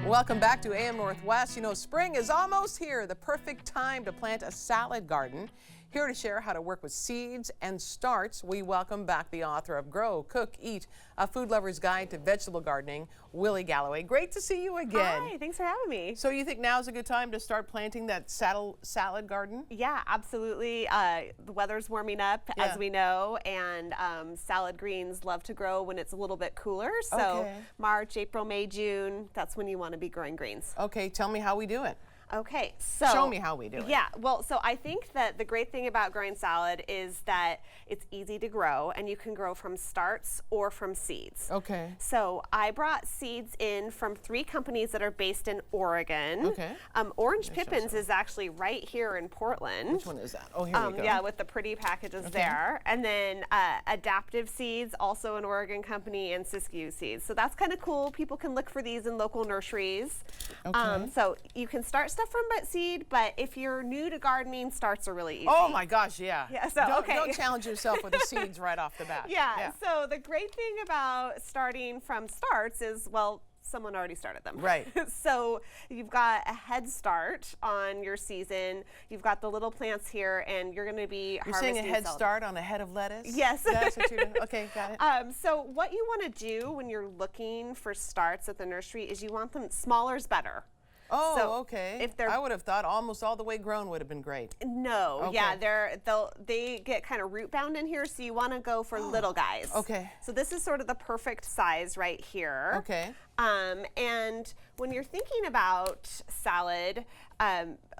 Welcome back to AM Northwest. You know, spring is almost here, the perfect time to plant a salad garden. Here to share how to work with seeds and starts, we welcome back the author of Grow, Cook, Eat, A Food Lover's Guide to Vegetable Gardening, Willi Galloway. Great to see you again. Hi, thanks for having me. So you think now's a good time to start planting that salad garden? Yeah, absolutely. The weather's warming up, as we know, and salad greens love to grow when it's a little bit cooler. So March, April, May, June, that's when you want to be growing greens. Okay, tell me how we do it. Okay, so show me how we do it. Yeah, well, so I think that the great thing about growing salad is that it's easy to grow, and you can grow from starts or from seeds. Okay. So I brought seeds in from 3 companies that are based in Oregon. Okay. Orange Pippins is actually right here in Portland. Which one is that? Oh, here we go. Yeah, with the pretty packages there. And then Adaptive Seeds, also an Oregon company, and Siskiyou Seeds. So that's kind of cool. People can look for these in local nurseries. Okay. So you can start stuff from seed, but if you're new to gardening, starts are really easy. Oh my gosh, yeah. Yeah, so don't challenge yourself with the seeds right off the bat. Yeah, so the great thing about starting from starts is, well, someone already started them. Right. So you've got a head start on your season. You've got the little plants here, and you're going to be harvesting. You're saying a head start on a head of lettuce? Yes. That's what you're doing. Okay, got it. So what you want to do when you're looking for starts at the nursery is you want them smaller is better. Oh, so okay. If they're, I would have thought almost all the way grown would have been great. No, okay. Yeah, they get kind of root bound in here, so you want to go for little guys. Okay. So this is sort of the perfect size right here. Okay. And when you're thinking about salad,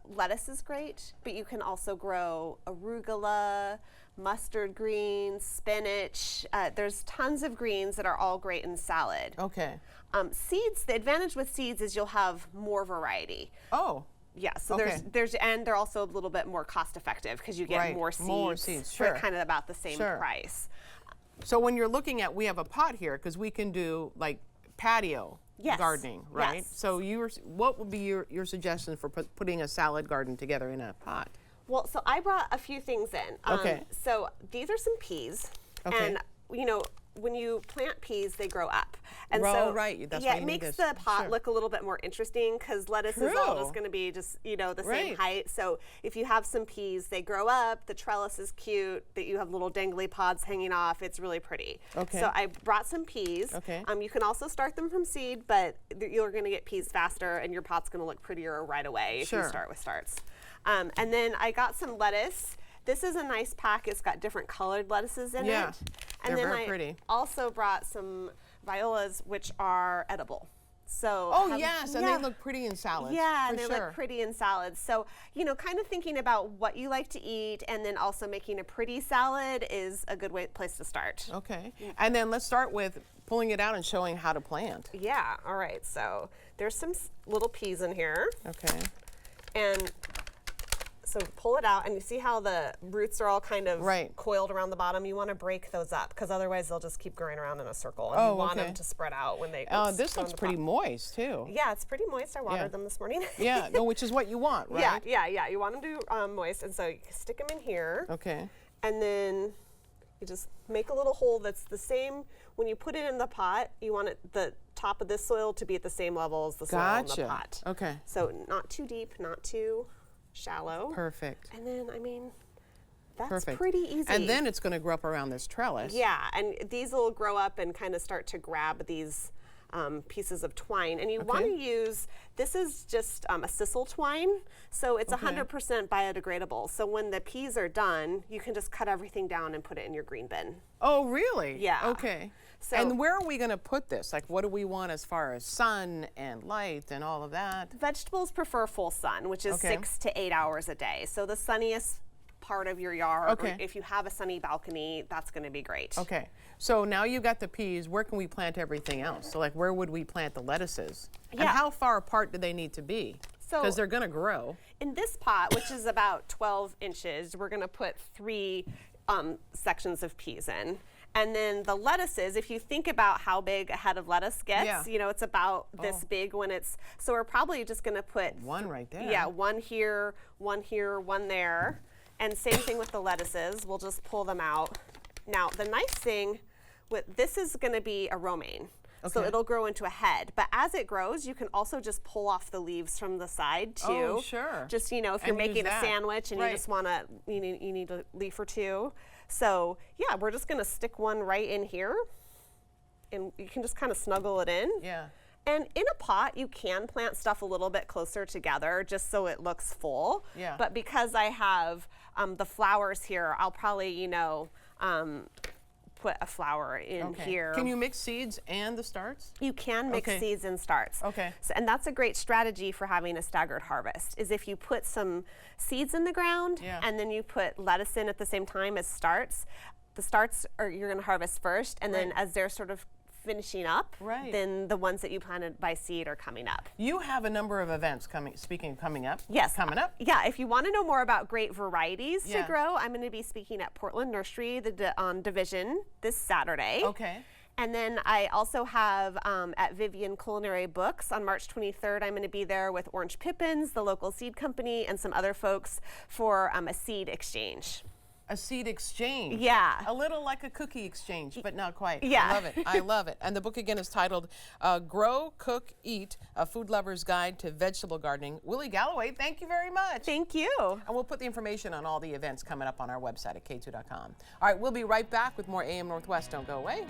lettuce is great, but you can also grow arugula, mustard greens, spinach. There's tons of greens that are all great in salad. Okay. Seeds, the advantage with seeds is you'll have more variety. Oh. Yeah, so and they're also a little bit more cost effective because you get more seeds for kind of about the same price. So when you're looking at, we have a pot here because we can do like patio gardening, right? Yes. So what would be your suggestion for putting a salad garden together in a pot? Well, so I brought a few things in. Okay. So these are some peas. Okay. And, you know, when you plant peas, they grow up. And so, that's why it makes the pot look a little bit more interesting because lettuce is all just going to be just, you know, the same height. So if you have some peas, they grow up, the trellis is cute, that you have little dangly pods hanging off. It's really pretty. Okay. So I brought some peas. Okay. You can also start them from seed, but you're going to get peas faster and your pot's going to look prettier right away if you start with starts. And then I got some lettuce. This is a nice pack. It's got different colored lettuces in it. And they're then very pretty. Also brought some violas, which are edible. So and they look pretty in salads. Yeah, and they look pretty in salads. So, you know, kind of thinking about what you like to eat and then also making a pretty salad is a good place to start. Okay. And then let's start with pulling it out and showing how to plant. Yeah, all right. So there's some little peas in here. Okay. And so pull it out, and you see how the roots are all kind of coiled around the bottom. You want to break those up because otherwise they'll just keep growing around in a circle. And you want them to spread out when they this looks pretty moist too. Yeah, it's pretty moist. I watered them this morning. Yeah, no, which is what you want, right? Yeah. You want them to moist, and so you stick them in here. Okay. And then you just make a little hole that's the same. When you put it in the pot, you want the top of this soil to be at the same level as the soil in the pot. Okay. So not too deep, not too shallow. Perfect. And then, I mean, that's pretty easy. And then it's going to grow up around this trellis. Yeah, and these will grow up and kind of start to grab these pieces of twine. And you want to use, this is just a sisal twine, so it's 100% biodegradable. So when the peas are done, you can just cut everything down and put it in your green bin. Oh, really? Yeah. Okay. So, and where are we going to put this? Like, what do we want as far as sun and light and all of that? Vegetables prefer full sun, which is 6 to 8 hours a day. So the sunniest part of your yard, or if you have a sunny balcony, that's going to be great. Okay. So now you got the peas. Where can we plant everything else? So, like, where would we plant the lettuces? Yeah. And how far apart do they need to be? Because they're going to grow. In this pot, which is about 12 inches, we're going to put 3 sections of peas in. And then the lettuces, if you think about how big a head of lettuce gets, you know, it's about this big when it's, so we're probably just going to put one right there. Yeah, one here, one there. And same thing with the lettuces. We'll just pull them out. Now, the nice thing with this is going to be a romaine. So Okay. it'll grow into a head. But as it grows, you can also just pull off the leaves from the side too. Oh, sure. Just, if you're And use making a that. sandwich and Right. you just want to, you need a leaf or two. So yeah, we're just going to stick one right in here. And you can just kind of snuggle it in. Yeah. And in a pot, you can plant stuff a little bit closer together just so it looks full. Yeah. But because I have the flowers here, I'll probably, put a flower in Okay. here. Can you mix seeds and the starts? You can mix Okay. seeds and starts. Okay. So, and that's a great strategy for having a staggered harvest, is if you put some seeds in the ground Yeah. and then you put lettuce in at the same time as starts, the starts are you're going to harvest first, and then Right. as they're sort of finishing up, Right. then the ones that you planted by seed are coming up. You have a number of events coming up. Yes. Coming up. Yeah, if you want to know more about great varieties Yeah. to grow, I'm going to be speaking at Portland Nursery on Division this Saturday. Okay. And then I also have at Vivian Culinary Books on March 23rd, I'm going to be there with Orange Pippins, the local seed company, and some other folks for a seed exchange. A seed exchange. Yeah. A little like a cookie exchange, but not quite. Yeah. I love it. I love it. And the book again is titled Grow, Cook, Eat, A Food Lover's Guide to Vegetable Gardening. Willi Galloway, thank you very much. Thank you. And we'll put the information on all the events coming up on our website at k2.com. All right, we'll be right back with more AM Northwest. Don't go away.